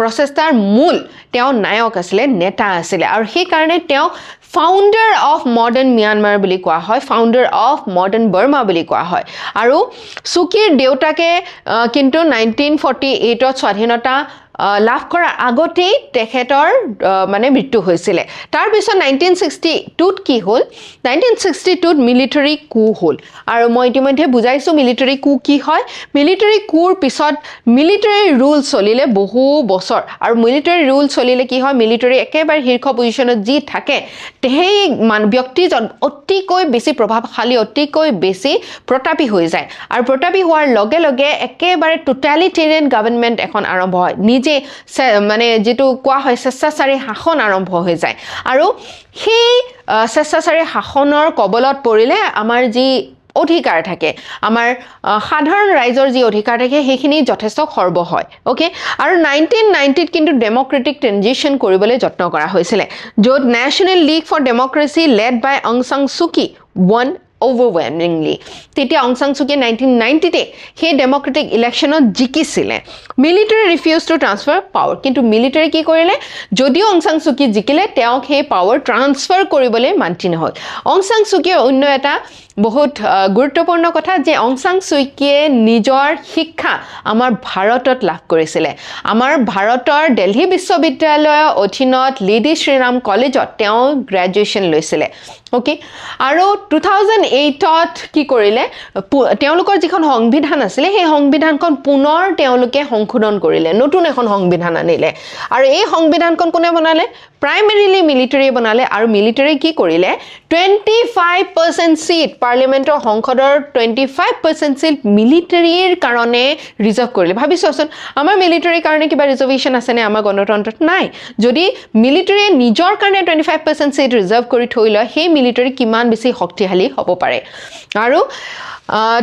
প্ৰচেষ্টাৰ মূল তেওঁ নায়ক আছিলে, নেতা আছিলে। আৰু সেইকাৰণে তেওঁ ফাউণ্ডাৰ অফ মডাৰ্ণ ম্যানমাৰ বুলি কোৱা হয়, ফাউণ্ডাৰ অফ মডাৰ্ণ বাৰ্মা বুলি কোৱা হয়। আৰু চুকিৰ দেউতাকে কিন্তু 1948ত স্বাধীনতা লাভ কৰাৰ আগতেই তেখেতৰ মানে মৃত্যু হৈছিলে। তাৰপিছত 1962ত কি হ'ল, 1962ত মিলিটাৰী কু হ'ল। আৰু মই ইতিমধ্যে বুজাইছোঁ মিলিটাৰী কু কি হয়। মিলিটাৰী কুৰ পিছত মিলিটাৰী ৰুল চলিলে বহু বছৰ। আৰু মিলিটাৰী ৰুল চলিলে কি হয়, মিলিটাৰী একেবাৰে শীৰ্ষ পজিশ্যনত যি থাকে সেই ব্যক্তিজন অতিকৈ বেছি প্ৰভাৱশালী, অতিকৈ বেছি প্ৰতাপী হৈ যায়। আৰু প্ৰতাপী হোৱাৰ লগে লগে একেবাৰে টোটেলিটেৰিয়ান গভৰ্ণমেণ্ট এখন আৰম্ভ হয়, নিজে মানে যিটো কোৱা হয় স্বেচ্ছাচাৰী শাসন আৰম্ভ হৈ যায়। আৰু সেই স্বেচ্ছাচাৰী শাসনৰ কবলত পৰিলে আমাৰ যি অধিকাৰ থাকে, আমাৰ সাধাৰণ ৰাইজৰ যি অধিকাৰ থাকে সেইখিনি যথেষ্ট খৰ্ব হয়। অ'কে, আৰু 1990ত কিন্তু ডেমক্ৰেটিক ট্ৰেনজিশ্যন কৰিবলৈ যত্ন কৰা হৈছিলে, য'ত National League for Democracy led by Aung San সু কি ৱন overwhelmingly। তেতিয়া অং সাং সু কিয়ে 1990তে সেই ডেমক্ৰেটিক ইলেকশ্যনত জিকিছিলে। Military refuse to transfer power, কিন্তু মিলিটাৰী কি কৰিলে, যদিও অং সাং সু কি জিকিলে তেওঁক সেই পাৱাৰ ট্ৰান্সফাৰ কৰিবলৈ মান্তি নহ'ল। অং সাং সু কিৰ অন্য এটা বহুত গুৰুত্বপূৰ্ণ কথা যে অং সাং সু কিয়ে নিজৰ শিক্ষা আমাৰ ভাৰতত লাভ কৰিছিলে। আমাৰ ভাৰতৰ দিল্লী বিশ্ববিদ্যালয়ৰ অধীনত লেডি শ্ৰীৰাম কলেজত তেওঁ গ্ৰেজুৱেশ্যন লৈছিলে। অ'কে, আৰু 2008ত কি কৰিলে, তেওঁলোকৰ যিখন সংবিধান আছিলে সেই সংবিধানখন পুনৰ তেওঁলোকে সংশোধন কৰিলে, নতুন এখন সংবিধান আনিলে। আৰু এই সংবিধানখন কোনে বনালে, প্ৰাইমেৰিলি মিলিটাৰীয়ে বনালে। আৰু মিলিটাৰী কি কৰিলে, 25% ছিট পাৰ্লিমেণ্টৰ সংসদৰ 25% ছিট মিলিটাৰীৰ কাৰণে ৰিজাৰ্ভ কৰিলে। ভাবি চোৱাচোন, আমাৰ মিলিটাৰীৰ কাৰণে কিবা ৰিজাৰ্ভেশ্যন আছেনে আমাৰ গণতন্ত্ৰত? নাই। যদি মিলিটাৰীয়ে নিজৰ কাৰণে 25% ছিট ৰিজাৰ্ভ কৰি থৈ লয়, সেই মিলিটাৰী কিমান বেছি শক্তিশালী হ'ব পাৰে। আৰু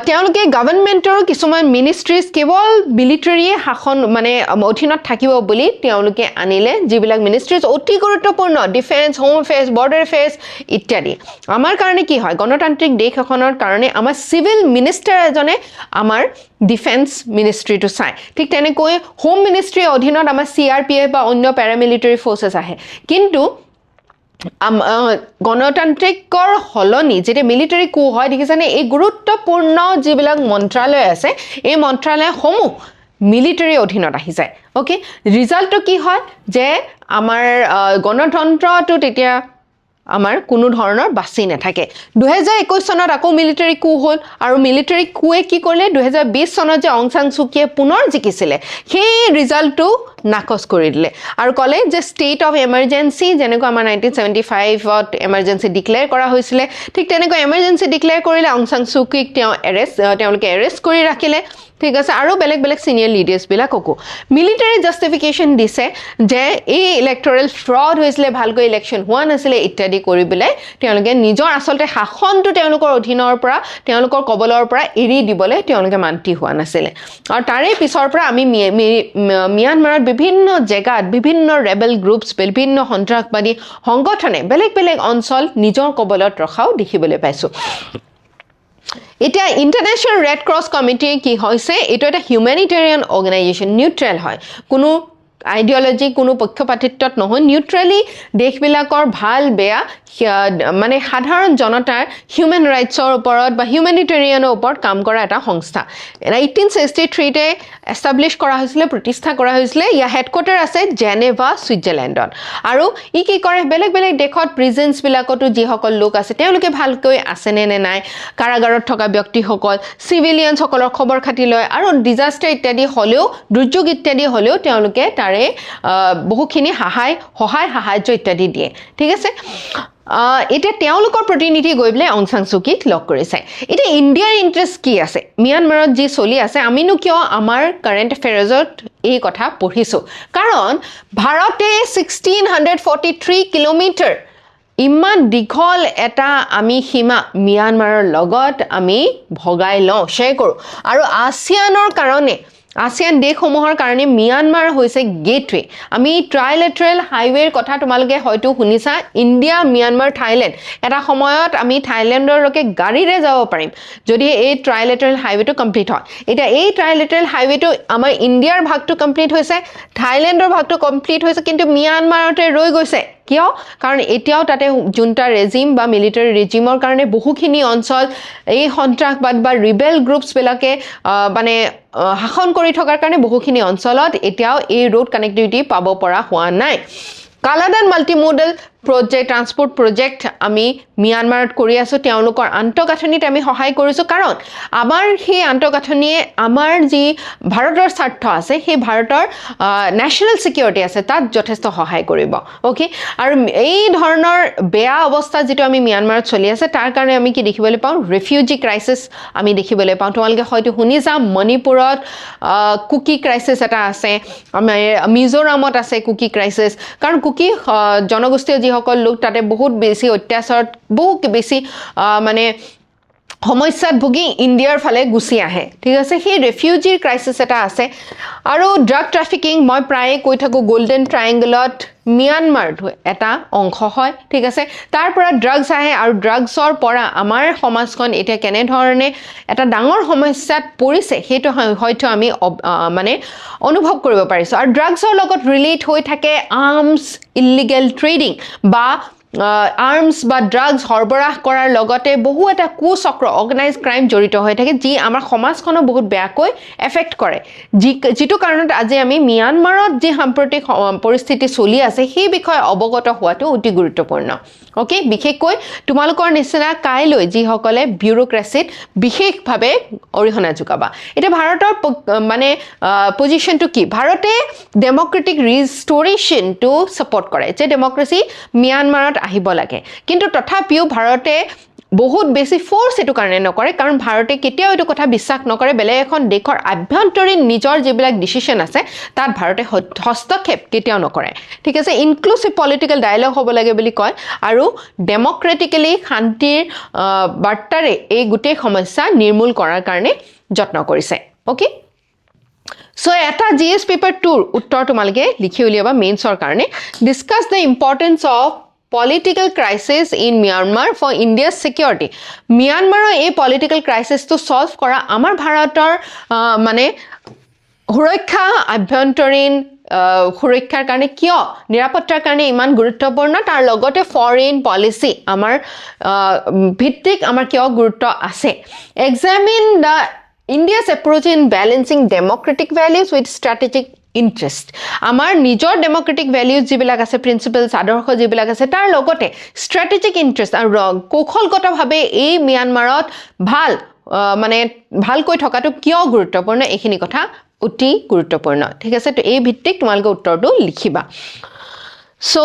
তেওঁলোকে গভৰ্ণমেণ্টৰো কিছুমান মিনিষ্ট্ৰিজ কেৱল মিলিটাৰীয়ে শাসন মানে অধীনত থাকিব বুলি তেওঁলোকে আনিলে, যিবিলাক মিনিষ্ট্ৰিজ অতি গুৰুত্বপূৰ্ণ, defence, home affairs, border affairs ইত্যাদি। আমাৰ কাৰণে কি হয়, গণতান্ত্ৰিক দেশ এখনৰ কাৰণে আমাৰ চিভিল মিনিষ্টাৰ এজনে আমাৰ ডিফেন্স মিনিষ্ট্ৰিটো চায়। ঠিক তেনেকৈ হোম মিনিষ্ট্ৰীৰ অধীনত আমাৰ CRPF বা অন্য পেৰামিলিটাৰী ফ'ৰ্চেছ আহে। কিন্তু গণতান্ত্ৰিকৰ সলনি যেতিয়া মিলিটাৰী কু হয়, দেখিছেনে এই গুৰুত্বপূৰ্ণ যিবিলাক মন্ত্ৰালয় আছে এই মন্ত্ৰালয়সমূহ মিলিটাৰী অধীনত আহি যায়। অ'কে, ৰিজাল্টটো কি হয় যে আমাৰ গণতন্ত্ৰটো তেতিয়া আমাৰ কোনো ধৰণৰ বাচি নাথাকে। 2021 চনত আকৌ মিলিটাৰী কু হ'ল। আৰু মিলিটাৰী কুৱে কি কৰিলে, 2020 চনত যে অং সাং সু কিয়ে পুনৰ জিকিছিলে সেই ৰিজাল্টটো নাকচ কৰি দিলে আৰু ক'লে যে ষ্টেট অফ এমাৰ্জেঞ্চি, যেনেকৈ আমাৰ 1975ত এমাৰ্জেঞ্চি ডিক্লেয়াৰ কৰা হৈছিলে, ঠিক তেনেকৈ এমাৰ্জেঞ্চি ডিক্লেয়াৰ কৰিলে। অং সাং সু কিক তেওঁলোকে এৰেষ্ট কৰি ৰাখিলে। ঠিক আছে, আৰু বেলেগ বেলেগ ছিনিয়ৰ লিডাৰ্ছবিলাককো মিলিটাৰী জাষ্টিফিকেশ্যন দিছে যে এই ইলেক্টৰেল ফ্ৰড হৈছিলে, ভালকৈ ইলেকশ্যন হোৱা নাছিলে ইত্যাদি কৰি পেলাই তেওঁলোকে নিজৰ আচলতে শাসনটো তেওঁলোকৰ অধীনৰ পৰা, তেওঁলোকৰ কবলৰ পৰা এৰি দিবলৈ তেওঁলোকে মান্তি হোৱা নাছিলে। আৰু তাৰে পিছৰ পৰা আমি ম্যানমাৰত বিভিন্ন জেগাত বিভিন্ন ৰেবেল গ্ৰুপছ, বিভিন্ন সন্ত্ৰাসবাদী সংগঠনে বেলেগ বেলেগ অঞ্চল নিজৰ কবলত ৰখাও দেখিবলৈ পাইছোঁ। এতিয়া ইণ্টাৰনেশ্যনেল ৰেড ক্ৰছ কমিটি কি হৈছে, এইটো এটা হিউমেনিটেৰিয়ান অৰ্গেনাইজেশ্যন, নিউট্ৰেল হয়, কোনো আইডিঅলজি, কোনো পক্ষপাতিত্বত নহয়, নিউট্ৰেলি দেশবিলাকৰ ভাল বেয়া মানে সাধাৰণ জনতাৰ হিউমেন ৰাইটছৰ ওপৰত বা হিউমেনিটেৰিয়ানৰ ওপৰত কাম কৰা এটা সংস্থা। 1863তে এষ্টাব্লিছ কৰা হৈছিলে, প্ৰতিষ্ঠা কৰা হৈছিলে। ইয়াৰ হেডকোৱাৰ্টাৰ আছে জেনেভা, ছুইজাৰলেণ্ডত। আৰু ই কি কৰে, বেলেগ বেলেগ দেশত প্ৰিজেন্সবিলাকতো যিসকল লোক আছে তেওঁলোকে ভালকৈ আছেনে নে নাই, কাৰাগাৰত থকা ব্যক্তিসকল, চিভিলিয়ানসকলৰ খবৰ খাতি লয়। আৰু ডিজাষ্টাৰ ইত্যাদি হ'লেও, দুৰ্যোগ ইত্যাদি হ'লেও তেওঁলোকে তাৰ তাৰে বহুখিনি সহায় সাহায্য ইত্যাদি দিয়ে ঠিক আছে এতিয়া তেওঁলোকৰ প্ৰতিনিধি গৈ পেলাই অং সান সু কিক লগ কৰিছে এতিয়া ইণ্ডিয়াৰ ইণ্টাৰেষ্ট কি আছে মিয়ানমাৰত যি চলি আছে আমিনো কিয় আমাৰ কাৰেণ্ট এফেয়াৰ্ছত এই কথা পঢ়িছোঁ কাৰণ ভাৰতে 1643 কিলোমিটাৰ ইমান দীঘল এটা আমি সীমা মিয়ানমাৰৰ লগত আমি ভগাই লওঁ শ্বেয়াৰ কৰোঁ আৰু ASEANৰ কাৰণে ASEAN দেশসমূহৰ কাৰণে মিয়ানমাৰ হৈছে গেটৱে আমি ট্ৰাইলেটাৰেল হাইৱেৰ কথা তোমালোকে হয়তো শুনিছা ইণ্ডিয়া মিয়ানমাৰ থাইলেণ্ড এটা সময়ত আমি থাইলেণ্ডৰলৈকে গাড়ীৰে যাব পাৰিম যদি এই ট্ৰাইলেটাৰেল হাইৱেটো কমপ্লিট হয় এতিয়া এই ট্ৰাইলেটাৰেল হাইৱেটো আমাৰ ইণ্ডিয়াৰ ভাগটো কমপ্লিট হৈছে থাইলেণ্ডৰ ভাগটো কমপ্লিট হৈছে কিন্তু মিয়ানমাৰতে ৰৈ গৈছে কিয় কাৰণ এতিয়াও তাতে জুণ্টা ৰেজিম বা মিলিটাৰী ৰেজিমৰ কাৰণে বহুখিনি অঞ্চল এই সন্ত্ৰাসবাদ বা ৰিবেল গ্ৰুপছবিলাকে মানে শাসন কৰি থকাৰ কাৰণে বহুখিনি অঞ্চলত এতিয়াও এই ৰোড কানেক্টিভিটি পাব পৰা হোৱা নাই Kaladan multimodal project transport project আমি মিয়ানমাৰত কৰি আছো তেওঁলোকৰ আন্তঃগাঁথনিত আমি সহায় কৰিছো কাৰণ আমাৰ সেই আন্তঃগাঁথনিয়ে আমাৰ যি ভাৰতৰ স্বাৰ্থ আছে সেই ভাৰতৰ ন্যাশনাল সিকিউৰিটি আছে তাত যথেষ্ট সহায় কৰিব ওকে আৰু এই ধৰণৰ বেয়া অৱস্থা যেটো আমি মিয়ানমাৰত চলি আছে তাৰ কাৰণে আমি কি দেখিবলৈ পাওঁ ৰিফিউজি ক্ৰাইসিস আমি দেখিবলৈ পাওঁ তোমালোকে হয়তো শুনিছা মণিপুৰত কুকি ক্ৰাইসিস এটা আছে মিজোৰামত আছে কুকি ক্ৰাইসিস কাৰণ কুকি জনগোষ্ঠীয় যিসকল লোক তাতে বহুত বেছি অত্যাচাৰ বহুত বেছি মানে সমস্যাত ভুগি ইণ্ডিয়াৰ ফালে গুছি আহে ঠিক আছে সেই ৰিফিউজিৰ ক্ৰাইসিস এটা আছে আৰু ড্ৰাগ ট্ৰাফিকিং মই প্ৰায়ে কৈ থাকো গোল্ডেন ট্ৰায়াঙ্গলত মিয়ানমাৰ এটা অংশ হয় ঠিক আছে তাৰ পৰা ড্ৰাগছ আহে আৰু ড্ৰাগছৰ পৰা আমাৰ সমাজখন এতিয়া কেনে ধৰণে এটা ডাঙৰ সমস্যাত পৰিছে হেতু হয়তো আমি মানে অনুভৱ কৰিব পাৰিছো আৰু ড্ৰাগছৰ লগত ৰিলেট হৈ থাকে আৰ্মছ ইলিগেল ট্ৰেডিং বা আৰ্মছ বা ড্ৰাগছ সৰবৰাহ কৰাৰ লগতে বহু এটা কুচক্ৰ অৰ্গানাইজ ক্ৰাইম জড়িত হৈ থাকে যি আমাৰ সমাজখনক বহুত বেয়াকৈ এফেক্ট কৰে যিটো কাৰণত আজি আমি মিয়ানমাৰত যি সাম্প্ৰতিক পৰিস্থিতি চলি আছে সেই বিষয়ে অৱগত হোৱাটো অতি গুৰুত্বপূৰ্ণ ওকে বিশেষকৈ তোমালোকৰ নিচিনা কাইলৈ যিসকলে বিউৰোক্ৰেচিত বিশেষভাৱে অৰিহণা যোগাবা এটা ভাৰতৰ মানে পজিশনটো কি ভাৰতে ডেমক্ৰেটিক ৰিষ্টৰেশ্যন টু সাপোৰ্ট কৰে যে ডেমক্ৰেসি মিয়ানমাৰত আহিব লাগে কিন্তু তথাপিও ভাৰতে বহুত বেছি ফোৰ্স এটো কাৰণে নকৰে কাৰণ ভাৰতে কেতিয়াও এটো কথা বিশ্বাস নকৰে বেলেগ এখন দেশৰ আভ্যন্তৰীণ নিজৰ যিবিলাক ডিসিশন আছে তাত ভাৰতে হস্তক্ষেপ কেতিয়াও নকৰে ঠিক আছে ইনক্লুসিভ পলিটিক্যাল ডায়ালগ হ'ব লাগে বুলি কয় আৰু ডেমক্ৰেটিক্যালি শান্তিৰ বাৰ্তাৰে এই গুটেই সমস্যা নিৰ্মূল কৰাৰ কাৰণে যত্ন কৰিছে ওকে So, এটা GS paper 2 উত্তৰ তোমালোকে লিখি উলিয়াবা মেইনছৰ কাৰণে discuss the importance of political crisis in Myanmar for India's security. Myanmarৰ এই political crisis to solve কৰা আমাৰ ভাৰতৰ মানে সুৰক্ষা আভ্যন্তৰীণ সুৰক্ষাৰ কাৰণে কিয় নিৰাপত্তাৰ কাৰণে ইমান গুৰুত্বপূৰ্ণ তাৰ লগতে ফৰেইন পলিসি আমাৰ ভিত্তিক আমাৰ কিয় গুৰুত্ব আছে examine the India's approach in balancing democratic values with strategic interest. Amar nijor democratic values jibilak ase principles adarkho jibilak ase tar logote strategic interest aru kokholgota bhabe ei Myanmarot bhal mane bhal koi thokatu kyo guruttopurno ekhini kotha uti guruttopurno thik ase to ei bhittik tumalge uttor tu likhiba So,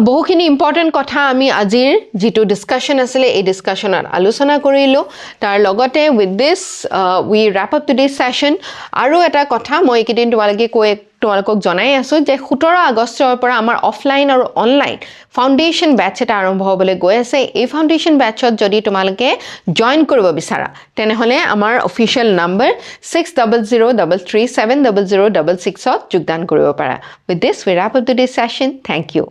বহুখিনি ইম্পৰ্টেন্ট কথা আমি আজিৰ যেটো ডিসকাশন আছিল এই ডিসকাশনত আলোচনা কৰিলো তাৰ লগতে with this we wrap up today session আৰু এটা কথা মই একেদিন তোমালোকক জনাই আছো যে 17 আগষ্টৰ পৰা আমাৰ অফলাইন আৰু অনলাইন ফাউন্ডেশন ব্যাচ এটা আৰম্ভ হ'বলৈ গৈ আছে এই ফাউন্ডেশন ব্যাচত যদি তোমালোকে জয়েন কৰিব বিচাৰা তেনেহলে আমাৰ অফিশিয়াল নম্বৰ 6003370066 ত যোগদান কৰিব পাৰা with this we wrap up today session thank U